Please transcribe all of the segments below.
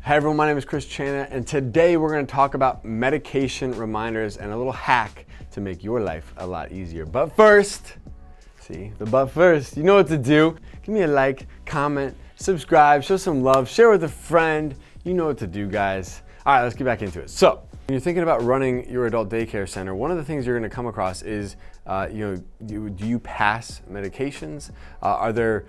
Hi everyone, my name is Chris Chana, and today we're going to talk about medication reminders and a little hack to make your life a lot easier. But first, you know what to do. Give me a like, comment, subscribe, show some love, share with a friend. You know what to do, guys. All right, let's get back into it. So, when you're thinking about running your adult daycare center, one of the things you're going to come across is, do you pass medications? Are there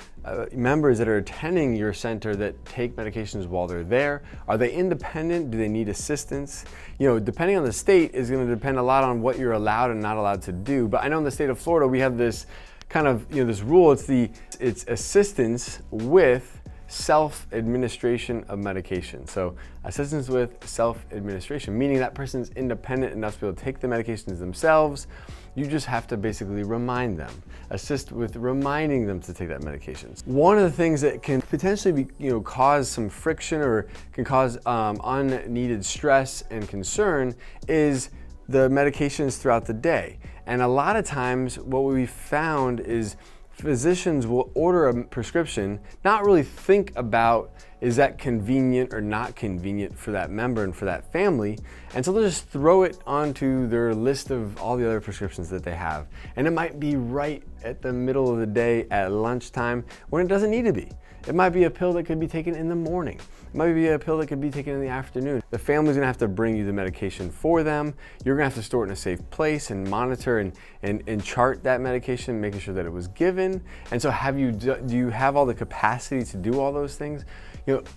members that are attending your center that take medications while they're there? Are they independent? Do they need assistance? Depending on the state is going to depend a lot on what you're allowed and not allowed to do. But I know in the state of Florida, we have this kind of, this rule. It's assistance with self-administration of medication. So assistance with self-administration, meaning that person's independent enough to be able to take the medications themselves. You just have to basically remind them, assist with reminding them to take that medication. One of the things that can potentially be, cause some friction or can cause unneeded stress and concern is the medications throughout the day. And a lot of times what we found is physicians will order a prescription, not really think about is that convenient or not convenient for that member and for that family, and so they'll just throw it onto their list of all the other prescriptions that they have. And it might be right at the middle of the day at lunchtime when it doesn't need to be. It might be a pill that could be taken in the morning. It might be a pill that could be taken in the afternoon. The family's gonna have to bring you the medication for them. You're gonna have to store it in a safe place and monitor and chart that medication, making sure that it was given. And so do you have all the capacity to do all those things?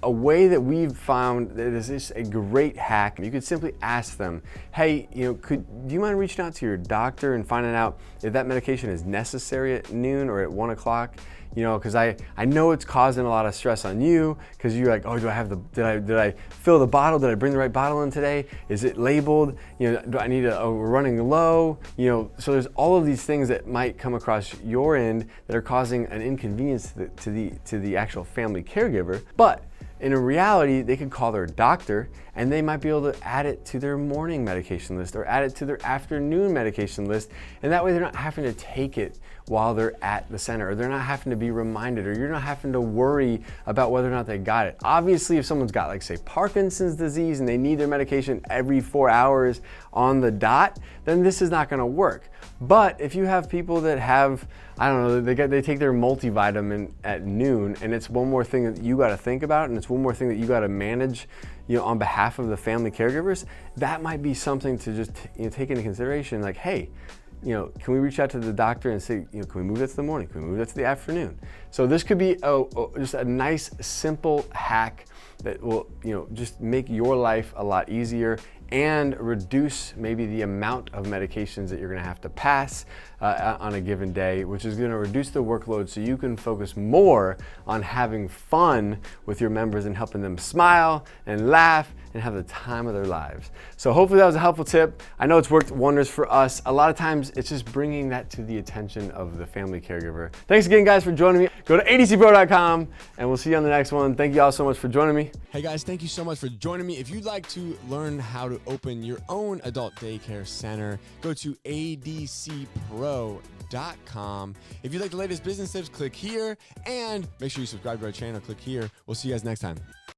A way that we've found that is just a great hack, you could simply ask them, hey, do you mind reaching out to your doctor and finding out if that medication is necessary at noon or at 1 o'clock? Because I know it's causing a lot of stress on you because you're like, oh, did I fill the bottle? Did I bring the right bottle in today? Is it labeled? Do I need we're running low? So there's all of these things that might come across your end that are causing an inconvenience to the actual family caregiver. But in reality, they could call their doctor and they might be able to add it to their morning medication list or add it to their afternoon medication list. And that way they're not having to take it while they're at the center, or they're not having to be reminded, or you're not having to worry about whether or not they got it. Obviously, if someone's got, like, say, Parkinson's disease and they need their medication every 4 hours on the dot, then this is not gonna work. But if you have people that have, I don't know, they take their multivitamin at noon, and it's one more thing that you gotta think about, and it's one more thing that you gotta manage, on behalf of the family caregivers, that might be something to just take into consideration, like, hey, can we reach out to the doctor and say, can we move that to the morning? Can we move that to the afternoon? So this could be just a nice, simple hack that will, just make your life a lot easier and reduce maybe the amount of medications that you're gonna have to pass on a given day, which is gonna reduce the workload so you can focus more on having fun with your members and helping them smile and laugh and have the time of their lives. So hopefully that was a helpful tip. I know it's worked wonders for us. A lot of times it's just bringing that to the attention of the family caregiver. Thanks again, guys, for joining me. Go to adcpro.com and we'll see you on the next one. Thank you all so much for joining me. Hey guys, thank you so much for joining me. If you'd like to learn how to open your own adult daycare center, go to adcpro.com. If you'd like the latest business tips, click here, and make sure you subscribe to our channel. Click here. We'll see you guys next time.